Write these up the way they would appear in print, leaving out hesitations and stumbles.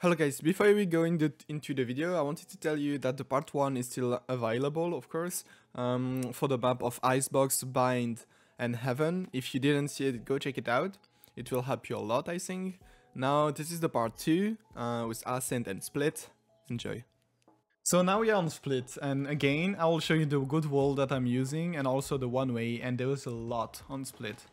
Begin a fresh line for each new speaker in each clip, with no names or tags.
Hello guys, before we go into the video, I wanted to tell you that the part 1 is still available, of course, for the map of Icebox, Bind and Heaven. If you didn't see it, go check it out. It will help you a lot, I think. Now, this is the part 2 with Ascent and Split. Enjoy. So now we are on Split, and again, I will show you the good wall that I'm using and also the one way, and there is a lot on Split.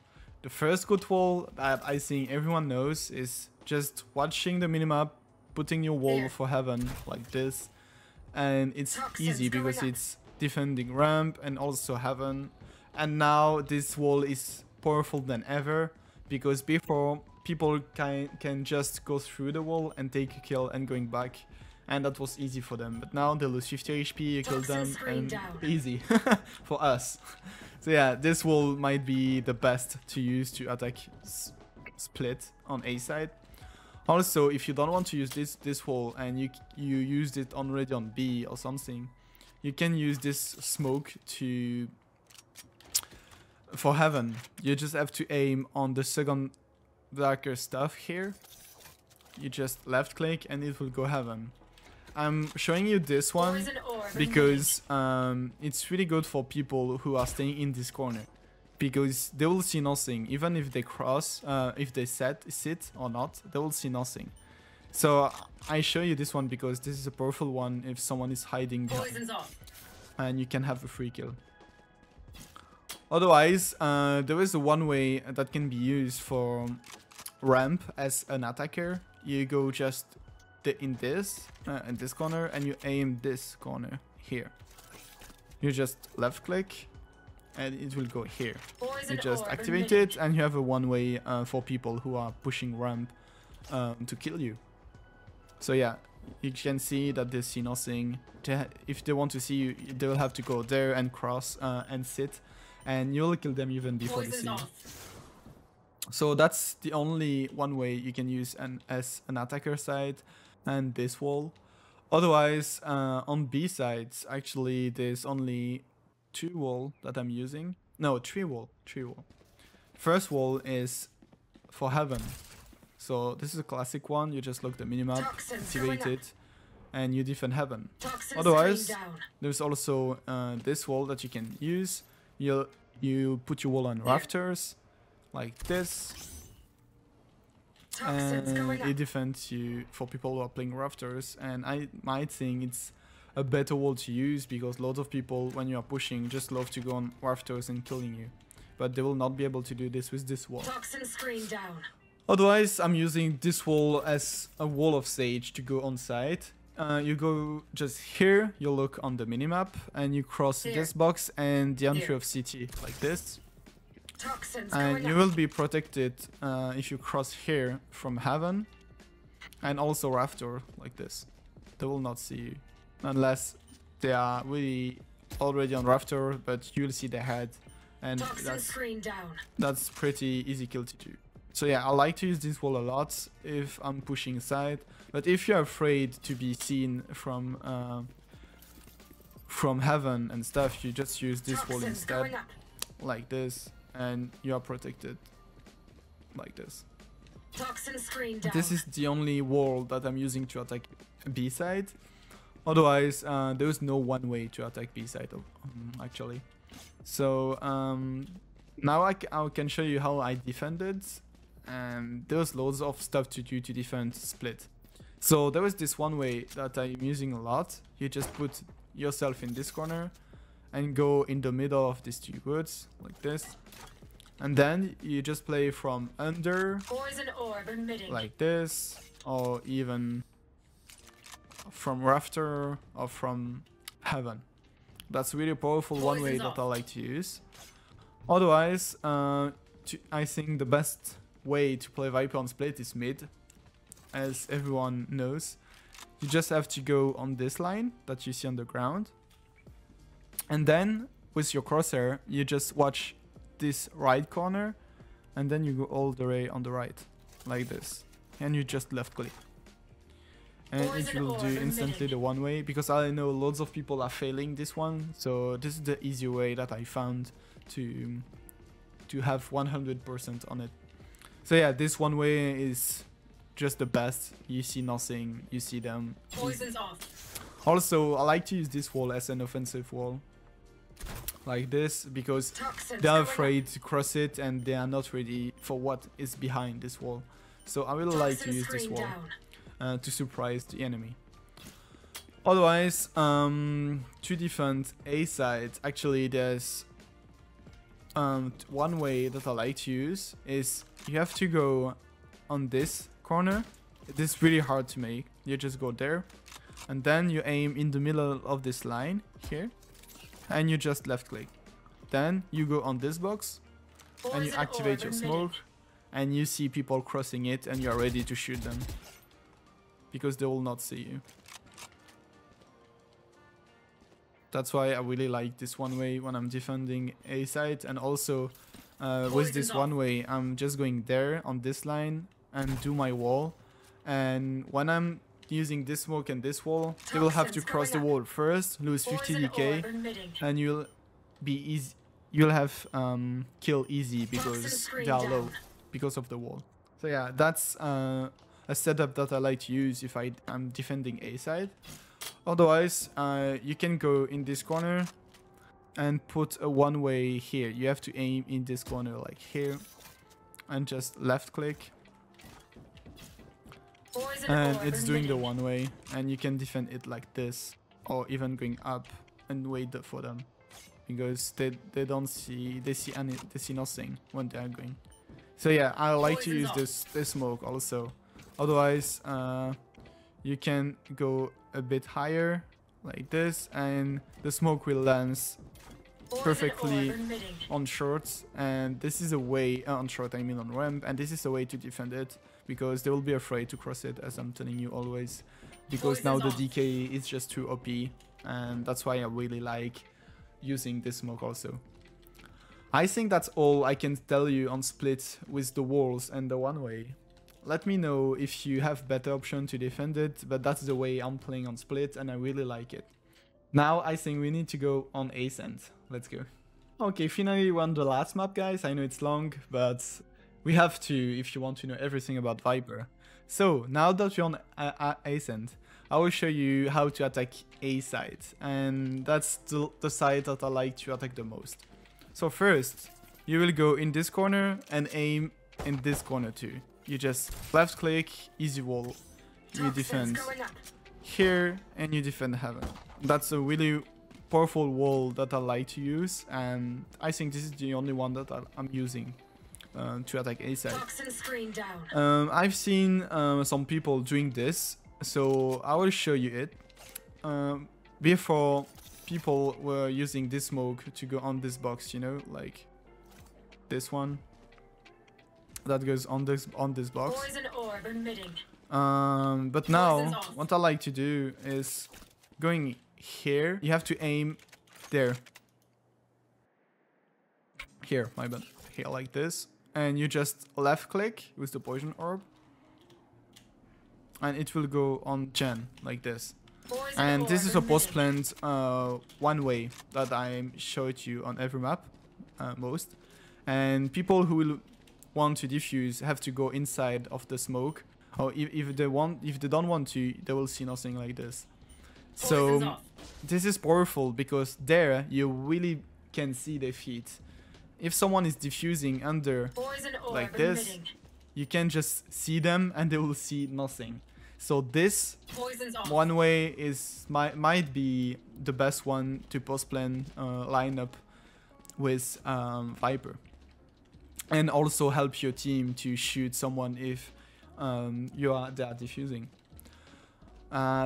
The first good wall that I think everyone knows is just watching the minimap, putting your wall for Heaven like this, and it's easy because it's defending ramp and also Heaven. And now this wall is powerful than ever, because before people can just go through the wall and take a kill and going back, and that was easy for them. But now they lose 50 HP, you kill them, and easy for us. So yeah, this wall might be the best to use to attack Split on A side. Also, if you don't want to use this wall and you used it already on B or something, you can use this smoke for Heaven. You just have to aim on the second darker stuff here. You just left click and it will go Heaven. I'm showing you this one because it's really good for people who are staying in this corner, because they will see nothing. Even if they cross, if they sit or not, they will see nothing. So I show you this one because this is a powerful one if someone is hiding behind, and you can have a free kill. Otherwise, there is a one way that can be used for ramp as an attacker. You go just in this corner and you aim this corner here. You just left click and it will go here. You just activate it and you have a one way for people who are pushing ramp to kill you. So yeah, you can see that they see nothing. If they want to see you, they will have to go there and cross and sit, and you'll kill them even before they see you. So that's the only one way you can use as an attacker side, and this wall. Otherwise, on B sides, actually, there's only 2 wall that I'm using. No, 3 wall. First wall is for Heaven. So this is a classic one. You just look the minimap, activate it, and you defend Heaven. Otherwise, there's also this wall that you can use. You put your wall on rafters like this, and it defends you for people who are playing rafters. And I might think it's a better wall to use, because lots of people, when you are pushing, just love to go on rafters and killing you, but they will not be able to do this with this wall. Otherwise, I'm using this wall as a wall of sage to go on site. You go just here, you look on the minimap, and you cross this box and the entry of CT like this. And you will be protected if you cross here from Heaven, and also rafter like this. They will not see you unless they are really already on rafter, but you'll see their head, and that's pretty easy kill to do. So yeah, I like to use this wall a lot if I'm pushing side, but if you're afraid to be seen from Heaven and stuff, you just use this wall instead, like this, and you are protected like this. This is the only wall that I'm using to attack B side. Otherwise, there is no one way to attack B side actually. So now I can show you how I defended, and there's loads of stuff to do to defend Split. So there is this one way that I'm using a lot. You just put yourself in this corner and go in the middle of these 2 woods like this, and then you just play from under like this, or even from rafter or from Heaven. That's really powerful one way that I like to use. Otherwise, I think the best way to play Viper on Split is mid, as everyone knows. You just have to go on this line that you see on the ground, and then with your crosshair you just watch this right corner, and then you go all the way on the right like this, and you just left click, and it will do instantly the one way, because I know lots of people are failing this one. So this is the easy way that I found to have 100% on it. So yeah, this one way is just the best. You see nothing, you see them.
Poison's off.
Also, I like to use this wall as an offensive wall. Like this, because they are afraid to cross it and they are not ready for what is behind this wall. So I really like to use this wall to surprise the enemy. Otherwise, to defend A side, actually there's one way that I like to use is you have to go on this corner. It is really hard to make. You just go there and then you aim in the middle of this line here and you just left click. Then you go on this box and you activate your smoke and you see people crossing it and you're ready to shoot them because they will not see you. That's why I really like this one way when I'm defending A side, and also with this one way I'm just going there on this line and do my wall, and when I'm using this smoke and this wall, they will have to cross the wall first, lose 50 DK, and you'll have kill easy because they are low because of the wall. So yeah, that's a setup that I like to use if I'm defending A side. Otherwise, you can go in this corner and put a one way here. You have to aim in this corner like here and just left click. And it's doing the one way, and you can defend it like this, or even going up and wait for them, because they see nothing when they are going. So yeah, I like to use this smoke also. Otherwise, you can go a bit higher like this, and the smoke will land perfectly on shorts, and this is a way on short, I mean on ramp, and this is a way to defend it because they will be afraid to cross it, as I'm telling you always, because now the DK is just too OP, and that's why I really like using this smoke also. I think that's all I can tell you on split with the walls and the one way. Let me know if you have better option to defend it, but that's the way I'm playing on split and I really like it. Now I think we need to go on Ascent. Let's go. Okay, finally we're on the last map, guys. I know it's long, but we have to if you want to know everything about Viper. So now that we're on Ascent, I will show you how to attack A side, and that's the side that I like to attack the most. So first, you will go in this corner and aim in this corner too. You just left click, easy wall, you defend here and you defend heaven. That's a really powerful wall that I like to use, and I think this is the only one that I'm using to attack A side. I've seen some people doing this, so I will show you it. Before, people were using this smoke to go on this box, you know, like this one that goes on this box. But now what I like to do is going here. You have to aim there. Here, my bad. Here, like this, and you just left click with the poison orb, and it will go on Gen like this. And this is a post planned one way that I showed you on every map, most. And people who will want to defuse have to go inside of the smoke, or if they don't want to, they will see nothing like this. So this is powerful because there you really can see their feet. If someone is diffusing under like this, you can just see them and they will see nothing. So this one way is might be the best one to post plan lineup with Viper, and also help your team to shoot someone if they are diffusing.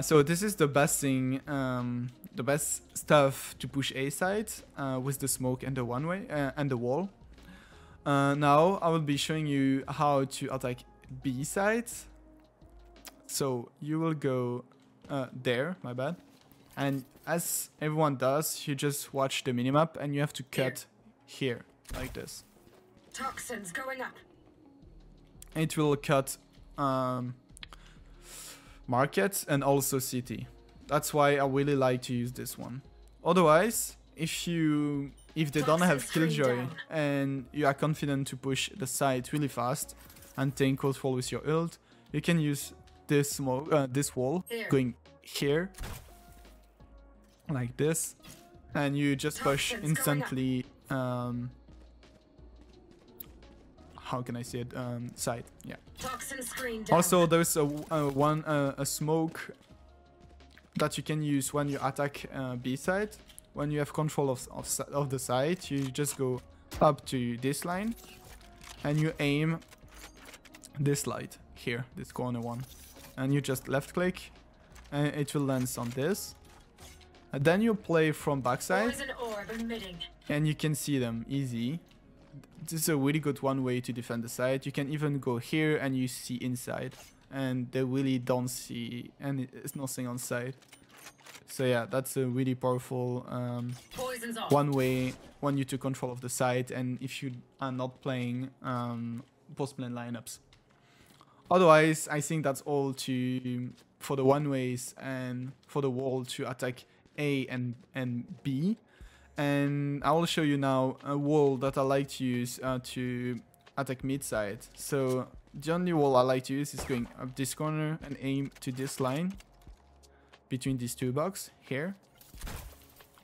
So this is the best thing, the best stuff to push A side with the smoke and the one way and the wall. Now I will be showing you how to attack B side. So you will go there, my bad. And as everyone does, you just watch the minimap and you have to cut here, like this.
Toxins going up.
It will cut market and also city. That's why I really like to use this one. Otherwise, if they don't have killjoy and you are confident to push the site really fast and take control with your ult, you can use this smoke, this wall going here, like this, and you just push instantly. How can I say it? Side, yeah. Also, there's a smoke that you can use when you attack B side. When you have control of the side, you just go up to this line, and you aim this light here, this corner one, and you just left click, and it will land on this. And then you play from backside, and you can see them easy. This is a really good one way to defend the side. You can even go here and you see inside, and they really don't see it's nothing on side. So yeah, that's a really powerful one way when you took control of the side, and if you are not playing post-plane lineups. Otherwise, I think that's all for the one ways and for the wall to attack A and B. And I will show you now a wall that I like to use to attack mid side. So the only wall I like to use is going up this corner and aim to this line between these two blocks here.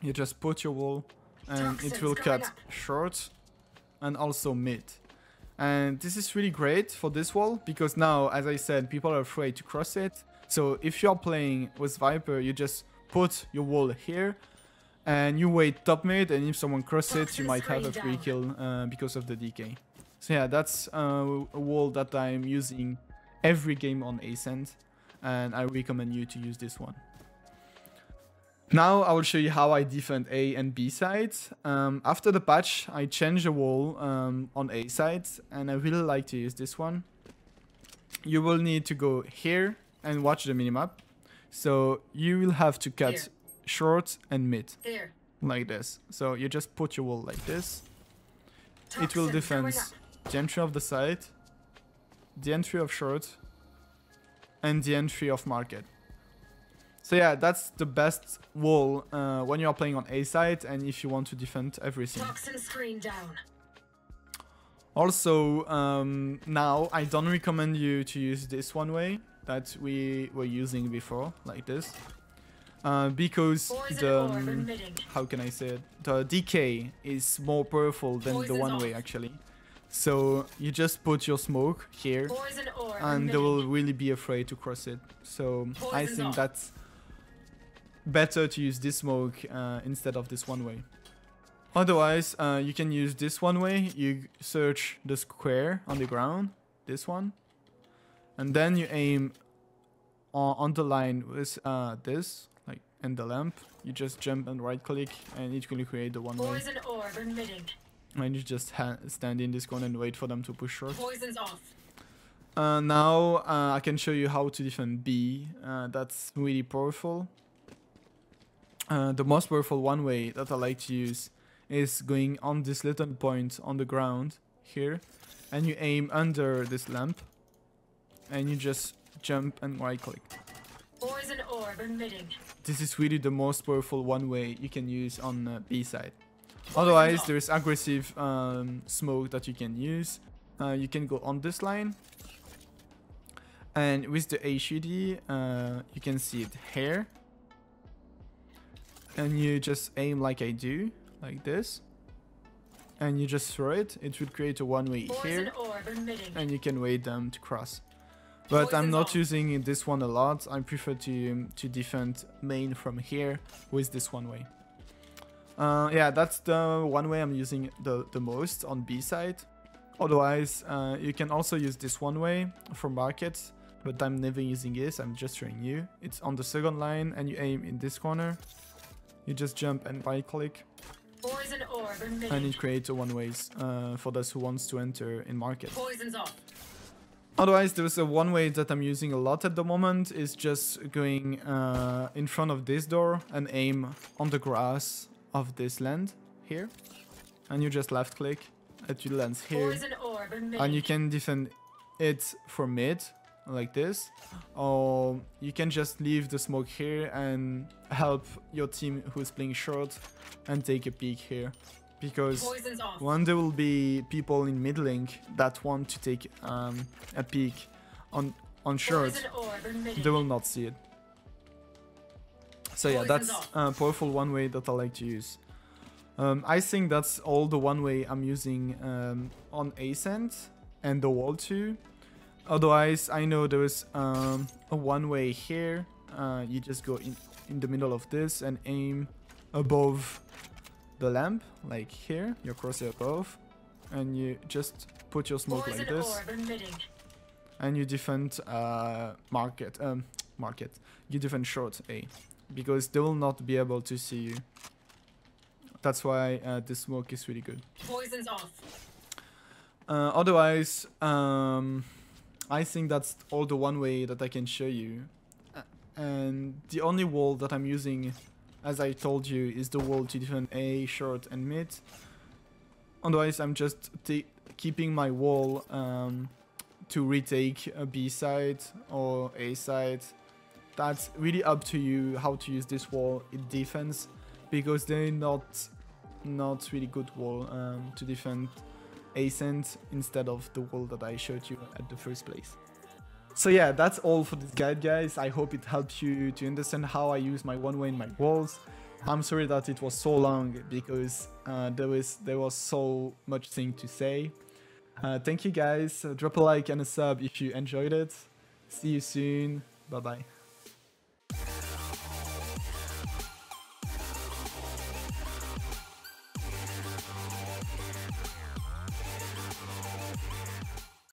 You just put your wall, and it will cut short and also mid. And this is really great for this wall because now, as I said, people are afraid to cross it. So if you're playing with Viper, you just put your wall here and you wait top mid, and if someone crosses it, you might have a free kill because of the DK. So yeah, that's a wall that I'm using every game on Ascent, and I recommend you to use this one. Now I will show you how I defend A and B sides. After the patch, I changed the wall on A sides, and I really like to use this one. You will need to go here and watch the minimap. So you will have to cut short and mid, like this. So you just put your wall like this. It will defend the entry of the side, the entry of short, and the entry of market. So yeah, that's the best wall when you are playing on A side and if you want to defend everything. Also, now I don't recommend you to use this one way that we were using before, like this. Because the, how can I say it? The DK is more powerful than the one way actually. So you just put your smoke here and they will really be afraid to cross it. So I think that's better to use this smoke instead of this one way. Otherwise, you can use this one way. You search the square on the ground, this one, and then you aim on the line with this, like in the lamp. You just jump and right click, and it will create the one way. And you just stand in this corner and wait for them to push short. Now I can show you how to defend B. That's really powerful. The most powerful one way that I like to use is going on this little point on the ground here, and you aim under this lamp, and you just jump and right click. This is really the most powerful one way you can use on B side. Otherwise, there is aggressive smoke that you can use. You can go on this line, and with the HUD, you can see it here. And you just aim like I do, like this. And you just throw it. It will create a one way here. And you can wait them to cross. But I'm not using this one a lot. I prefer to defend main from here with this one way. Yeah, that's the one way I'm using the most on B side. Otherwise, you can also use this one way from markets. But I'm never using this. I'm just showing you. It's on the second line and you aim in this corner. You just jump and right click, and it creates a one ways for those who wants to enter in market. Otherwise, there's a one way that I'm using a lot at the moment is just going in front of this door and aim on the grass of this land here, and you just left click, it lands here, and you can defend it for mid like this, or you can just leave the smoke here and help your team who's playing short and take a peek here, because one there will be people in mid link that want to take a peek on on short, they will not see it. So yeah, that's a powerful one way that I like to use. I think that's all the one way I'm using on Ascent and the wall too. Otherwise, I know there is a one way here. You just go in the middle of this and aim above the lamp, like here, your crosshair above, and you just put your smoke like this, and you defend market. You defend short A, because they will not be able to see you. That's why this smoke is really good.
Poison's off.
Otherwise, I think that's all the one way that I can show you. And the only wall that I'm using, as I told you, is the wall to defend A, short and mid. Otherwise, I'm just keeping my wall to retake a B side or A side. That's really up to you how to use this wall in defense, because they're not really good wall to defend Ascent instead of the wall that I showed you at the first place. So yeah, that's all for this guide, guys. I hope it helps you to understand how I use my one way in my walls. I'm sorry that it was so long, because there was so much thing to say. Thank you guys. Drop a like and a sub if you enjoyed it. See you soon. Bye bye.